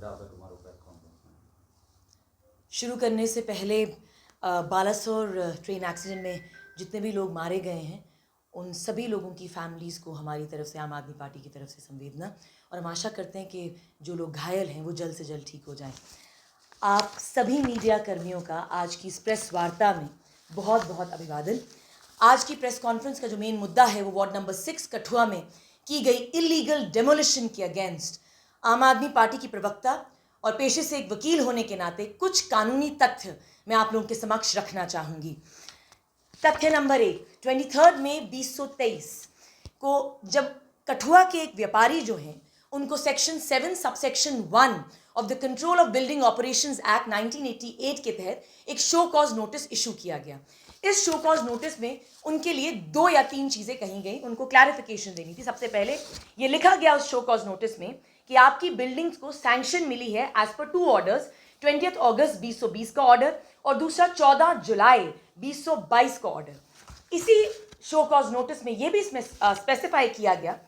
other tomorrow press conference? शुरू करने से पहले बालासोर ट्रेन एक्सीडेंट में जितने भी लोग मारे गए हैं उन सभी लोगों की फैमिलीज़ को हमारी तरफ से, आम आदमी पार्टी की तरफ से संवेदना, और हम आशा करते हैं कि जो लोग घायल हैं वो जल्द से जल्द ठीक हो जाएं। आप सभी मीडिया कर्मियों का आज की इस प्रेस वार्ता में बहुत बहुत अभिवादन। आज की प्रेस कॉन्फ्रेंस का जो मेन मुद्दा है वो वार्ड नंबर 6 कठुआ में की गई इलीगल डेमोलिशन के अगेंस्ट आम आदमी पार्टी की प्रवक्ता और पेशे से एक वकील होने के नाते कुछ कानूनी तथ्य मैं आप लोगों के समक्ष रखना चाहूँगी। तथ्य नंबर 1, 23 मई 2023 को जब कठुआ के एक व्यापारी जो हैं उनको section 7 subsection 1 of the control of building operations act 1988 के तहत एक शो कॉज नोटिस इशू किया गया। इस शो कॉज नोटिस में उनके लिए 2 या 3 चीज़ें कही गई, उनको क्लैरिफिकेशन देनी थी। सबसे पहले ये लिखा गया उस शो कॉज नोटिस में कि आपकी बिल्डिंग्स को सैंक्शन मिली है एज पर 2 ऑर्डर्स, 20 अगस्त 2020 का ऑर्डर और दूसरा 14 जुलाई 2022 का ऑर्डर। इसी शो कॉज नोटिस में ये भी इसमें स्पेसिफाई किया गया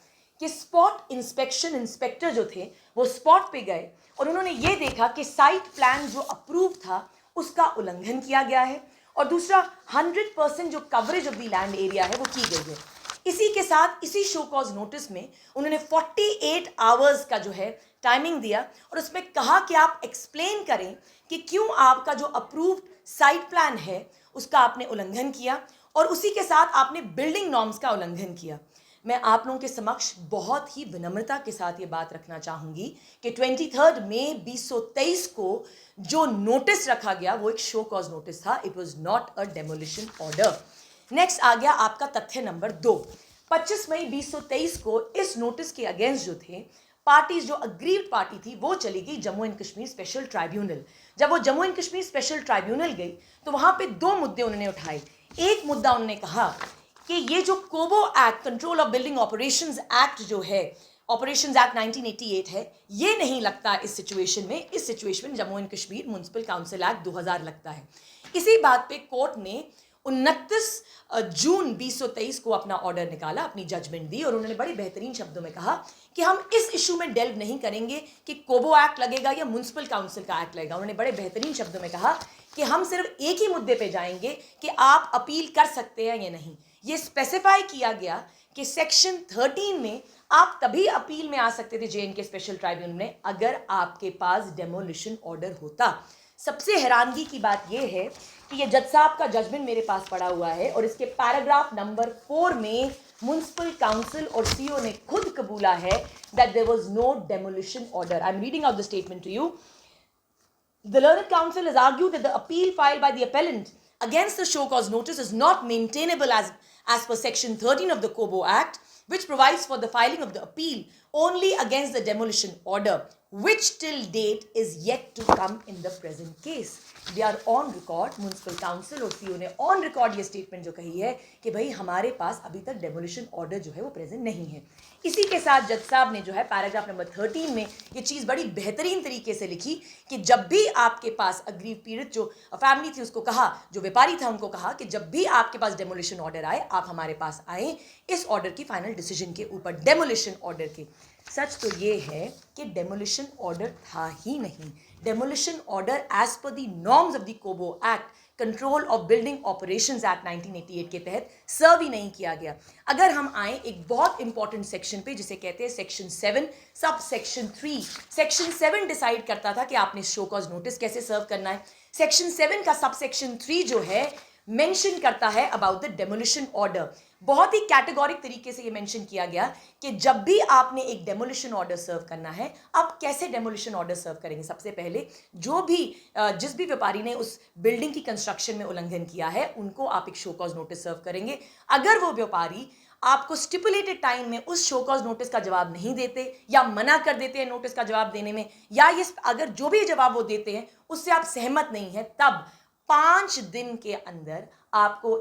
कि स्पॉट इंस्पेक्शन इंस्पेक्टर जो थे वो स्पॉट पे गए और उन्होंने ये देखा कि साइट प्लान जो अप्रूव था उसका उल्लंघन किया गया है और दूसरा 100% जो coverage of the land area है वो की गई है। इसी के साथ इसी शो कॉज नोटिस में उन्होंने 48 आवर्स का जो है टाइमिंग दिया और उसमें कहा कि आप एक्सप्लेन करें कि क्यों आपका जो अप्रूव्ड साइट प्लान है उसका आपने उल्लंघन किया और उसी के साथ आपने बिल्डिंग नॉर्म्स का उल्लंघन किया। मैं आप लोगों के समक्ष बहुत ही विनम्रता के साथ ये बात रखना चाहूँगी कि 23 मई 2023 को जो नोटिस रखा गया वो एक शो कॉज नोटिस था, it was not a demolition order. Next आ गया आपका तथ्य नंबर 2। 25 मई 2023 को इस नोटिस के अगेंस्ट जो थे पार्टीज, जो अग्रीव्ड पार्टी थी वो चली गई Jammu and Kashmir special tribunal. जब वो Jammu and Kashmir special tribunal गई तो वहाँ पे 2 मुद्दे उन्होंने उठाए। एक मुद्दा उन्होंने कहा कि ये जो COBO act, control of building operations act जो है, ऑपरेशंस एक्ट 1988 है, ये नहीं लगता इस सिचुएशन में। इस सिचुएशन में Jammu and Kashmir municipal council act 2000 लगता है। इसी बात पे कोर्ट ने 29 जून 2023 को अपना ऑर्डर निकाला, अपनी जजमेंट दी और उन्होंने बड़े बेहतरीन शब्दों में कहा कि हम इस इशू में डेल्व नहीं करेंगे कि कोबो एक्ट लगेगा या म्युनिसिपल काउंसिल का एक्ट लगेगा। उन्होंने बड़े बेहतरीन शब्दों में कहा कि हम सिर्फ एक ही मुद्दे पे जाएंगे कि आप अपील कर सकते हैं या नहीं। ये स्पेसिफाई किया गया कि सेक्शन 13 में आप तभी अपील में आ सकते थे जे.एंड.के स्पेशल ट्राइब्यूनल में अगर आपके पास डेमोलिशन ऑर्डर होता। सबसे हैरानगी की बात यह है कि ये जज साहब का जजमेंट मेरे पास पड़ा हुआ है और इसके पैराग्राफ नंबर 4 में म्युनिसिपल काउंसिल और सीओ ने खुद कबूला है that there was no demolition order. I am reading out the statement to you. The learned counsel has argued that the appeal filed by the appellant against the show cause notice is not maintainable as per section 13 of the Kobo Act, which provides for the filing of the appeal only against the demolition order, which till date is yet to come in the present case. They are on record, municipal council और CO ने on record ये statement जो कही है कि भाई हमारे पास अभी तक डेमोलिशन ऑर्डर जो है वो प्रेजेंट नहीं है। इसी के साथ जज साहब ने जो है पैराग्राफ नंबर 13 में ये चीज़ बड़ी बेहतरीन तरीके से लिखी कि जब भी आपके पास अग्रीव पीड़ित जो फैमिली थी उसको कहा, जो व्यापारी था उनको कहा कि जब भी आपके पास डेमोलिशन ऑर्डर आए आप हमारे पास आए इस ऑर्डर की फाइनल डिसीजन के ऊपर, डेमोलिशन ऑर्डर के। सच तो ये है कि डेमोलिशन ऑर्डर था ही नहीं। Demolition order as per the norms of the COBO act, control of building operations act 1988 के तहत सर्व ही नहीं किया गया। अगर हम आए एक बहुत इंपॉर्टेंट सेक्शन पे जिसे कहते हैं section 7 sub section 3। Section 7 decide करता था कि आपने शो कॉज नोटिस कैसे सर्व करना है। सेक्शन 7 का सब सेक्शन 3 जो है मेंशन करता है अबाउट द डेमोलिशन ऑर्डर। बहुत ही कैटेगोरिक तरीके से ये मेंशन किया गया कि जब भी आपने एक डेमोलिशन ऑर्डर सर्व करना है, आप कैसे डेमोलिशन ऑर्डर सर्व करेंगे। सबसे पहले जो भी जिस भी व्यापारी ने उस बिल्डिंग की कंस्ट्रक्शन में उल्लंघन किया है उनको आप एक शो कॉज नोटिस सर्व करेंगे। अगर वो व्यापारी आपको स्टिपुलेटेड टाइम में उस शो कॉज नोटिस का जवाब नहीं देते या मना कर देते हैं नोटिस का जवाब देने में, या ये अगर जो भी जवाब वो देते हैं उससे आप सहमत नहीं है, तब 5 दिन के अंदर आपको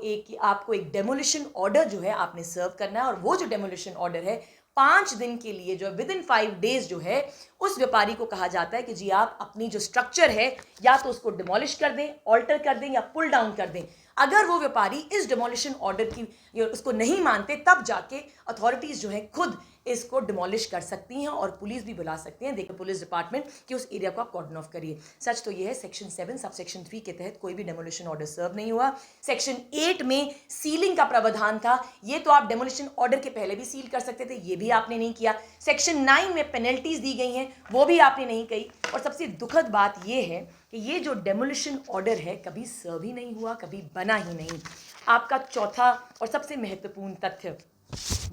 एक डेमोलिशन ऑर्डर जो है आपने सर्व करना है। और वो जो डेमोलिशन ऑर्डर है 5 दिन के लिए जो विद इन 5 डेज जो है उस व्यापारी को कहा जाता है कि जी आप अपनी जो स्ट्रक्चर है या तो उसको डिमोलिश कर दें, ऑल्टर कर दें या पुल डाउन कर दें। अगर वो व्यापारी इस डिमोलिशन ऑर्डर की उसको नहीं मानते तब जाके अथॉरिटीज़ जो है खुद इसको डिमोलिश कर सकती हैं और पुलिस भी बुला सकती हैं, देखो पुलिस डिपार्टमेंट, कि उस एरिया को आप कॉर्डन ऑफ करिए। सच तो ये है सेक्शन 7 सब सेक्शन 3 के तहत कोई भी डेमोलिशन ऑर्डर सर्व नहीं हुआ। सेक्शन 8 में सीलिंग का प्रावधान था, ये तो आप डेमोलिशन ऑर्डर के पहले भी सील कर सकते थे, ये भी आपने नहीं किया। सेक्शन 9 में पेनल्टीज दी गई हैं, वो भी आपने नहीं कही। और सबसे दुखद बात ये है कि ये जो डेमोलिशन ऑर्डर है कभी सर्व ही नहीं हुआ, कभी बना ही नहीं। आपका चौथा और सबसे महत्वपूर्ण तथ्य,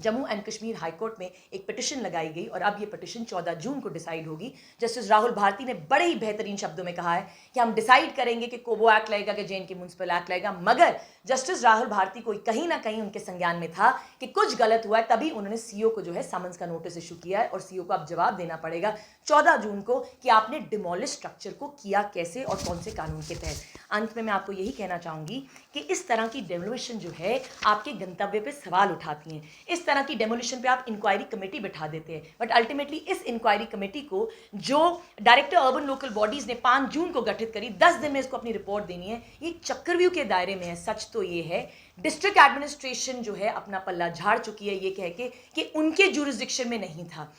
Jammu and Kashmir high court में एक पिटिशन लगाई गई और अब ये पिटिशन 14 जून को डिसाइड होगी। जस्टिस राहुल भारती ने बड़े ही बेहतरीन शब्दों में कहा है कि हम डिसाइड करेंगे कि कोबो एक्ट लगेगा कि जे.एन.के म्युनिसिपल एक्ट लगेगा, मगर जस्टिस राहुल भारती को कहीं ना कहीं उनके संज्ञान में था कि कुछ गलत हुआ है, तभी उन्होंने सीओ को जो है समन्स का नोटिस इशू किया है और सीओ को अब जवाब देना पड़ेगा 14 जून को कि आपने डिमोलिश स्ट्रक्चर को किया कैसे और कौन से कानून के तहत। अंत में मैं आपको यही कहना चाहूंगी कि इस तरह की डेमोलिशन जो है आपके गंतव्य पे सवाल उठाती हैं। इस तरह की डेमोलिशन पे आप इंक्वायरी कमेटी बिठा देते हैं, बट अल्टीमेटली इस इंक्वायरी कमेटी को जो डायरेक्टर अर्बन लोकल बॉडीज ने 5 जून को गठित करी, 10 दिन में इसको अपनी रिपोर्ट देनी है, ये चक्रव्यूह के दायरे में है। सच तो ये है डिस्ट्रिक्ट एडमिनिस्ट्रेशन जो है अपना पल्ला झाड़ चुकी है ये कह के कि उनके जुरिस्डिक्शन में नहीं था।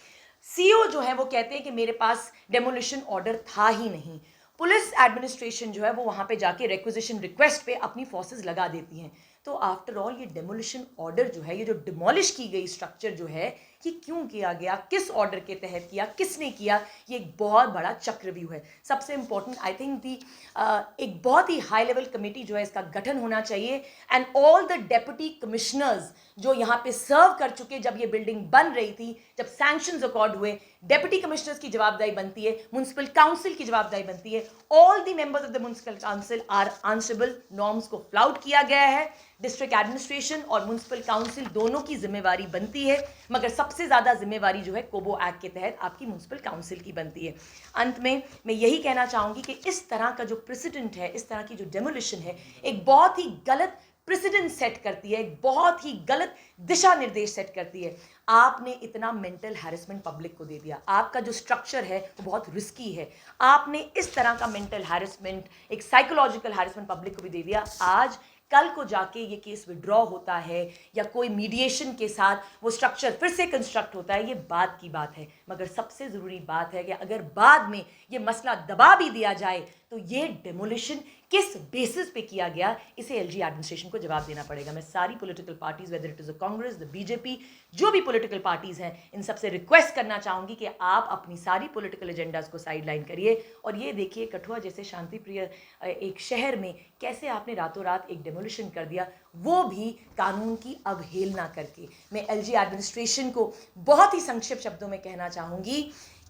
सीओ जो है वो कहते हैं कि मेरे पास डेमोलिशन ऑर्डर था ही नहीं। पुलिस एडमिनिस्ट्रेशन जो है वो वहां पे जाके रिक्विजिशन रिक्वेस्ट पे अपनी फोर्सेस लगा देती हैं। तो आफ्टर ऑल ये डेमोलिशन ऑर्डर जो है, ये जो डिमोलिश की गई स्ट्रक्चर जो है, कि क्यों किया गया, किस ऑर्डर के तहत किया, किसने किया, ये एक बहुत बड़ा चक्रव्यूह है। सबसे इंपॉर्टेंट आई थिंक दी एक बहुत ही हाई लेवल कमेटी जो है इसका गठन होना चाहिए and all the deputy commissioners जो यहाँ पे सर्व कर चुके जब ये बिल्डिंग बन रही थी, जब सैंक्शंस अकॉर्ड हुए, डेप्यूटी कमिश्नर्स की जवाबदारी बनती है, म्युनिसिपल काउंसिल की जवाबदारी बनती है। All the members of the municipal council are answerable, norms को फ्लाउट किया गया है। डिस्ट्रिक्ट एडमिनिस्ट्रेशन और म्युनिसिपल काउंसिल दोनों की जिम्मेवारी बनती है, मगर सबसे ज्यादा जिम्मेवारी जो है कोबो एक्ट के तहत आपकी म्युनिसिपल काउंसिल की बनती है। अंत में मैं यही कहना चाहूंगी कि इस तरह का जो प्रेसिडेंट है, इस तरह की जो डेमोलिशन है, एक बहुत ही गलत प्रेसिडेंट सेट करती है, एक बहुत ही गलत दिशा निर्देश सेट करती है। आपने इतना मेंटल हैरेसमेंट पब्लिक को दे दिया, आपका जो स्ट्रक्चर है वो बहुत रिस्की है, आपने इस तरह का मेंटल हैरेसमेंट, एक साइकोलॉजिकल हैरेसमेंट पब्लिक को भी दे दिया। आज कल को जाके ये केस विड्रॉ होता है या कोई मीडिएशन के साथ वो स्ट्रक्चर फिर से कंस्ट्रक्ट होता है, ये बात की बात है, मगर सबसे ज़रूरी बात है कि अगर बाद में ये मसला दबा भी दिया जाए तो ये डेमोलिशन किस बेसिस पे किया गया, इसे एलजी एडमिनिस्ट्रेशन को जवाब देना पड़ेगा। मैं सारी political parties, whether it is the Congress, the BJP, जो भी पॉलिटिकल पार्टीज हैं, इन सबसे रिक्वेस्ट करना चाहूँगी कि आप अपनी सारी पॉलिटिकल एजेंडाज को साइडलाइन करिए और ये देखिए कठुआ जैसे शांति प्रिय एक शहर में कैसे आपने रातों रात एक डेमोलिशन कर दिया, वो भी कानून की अवहेलना करके। मैं एलजी एडमिनिस्ट्रेशन को बहुत ही संक्षिप्त शब्दों में कहना चाहूँगी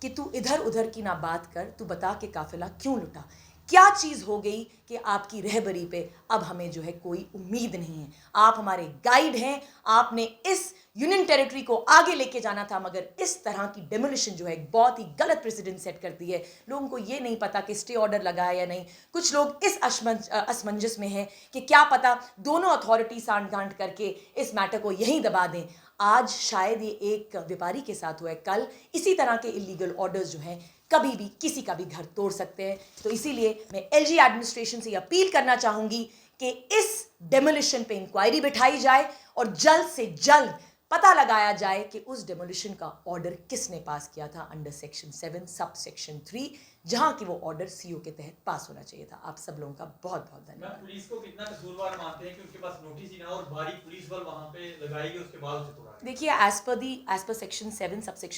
कि तू इधर उधर की ना बात कर, तू बता के काफिला क्यों लुटा, क्या चीज़ हो गई कि आपकी रहबरी पे अब हमें जो है कोई उम्मीद नहीं है। आप हमारे गाइड हैं, आपने इस यूनियन टेरिटरी को आगे लेके जाना था, मगर इस तरह की डेमोलिशन जो है एक बहुत ही गलत प्रेसिडेंट सेट करती है। लोगों को ये नहीं पता कि स्टे ऑर्डर लगा है या नहीं। कुछ लोग इस असमंजस में हैं कि क्या पता दोनों अथॉरिटी सांठ गांठ करके इस मैटर को यहीं दबा दें। आज शायद ये एक व्यापारी के साथ हुआ है, कल इसी तरह के इलीगल ऑर्डर्स जो हैं कभी भी किसी का भी घर तोड़ सकते हैं। तो इसीलिए मैं एलजी एडमिनिस्ट्रेशन से अपील करना चाहूंगी कि इस डेमोलिशन पे इंक्वायरी बिठाई जाए और जल्द से जल्द पता लगाया जाए कि उस डेमोलिशन का ऑर्डर किसने पास किया था अंडर सेक्शन 7 सब सेक्शन 3, जहां की वो ऑर्डर सीओ के तहत पास होना चाहिए था। आप सब लोगों का बहुत बहुत धन्यवाद। पुलिस को कितना कसूरवार मानते हैं कि उनके पास नोटिस ही ना और भारी पुलिस बल वहां पे लगाई गई, उसके बाद उसे तोड़ा? देखिए, as per section 7 sub section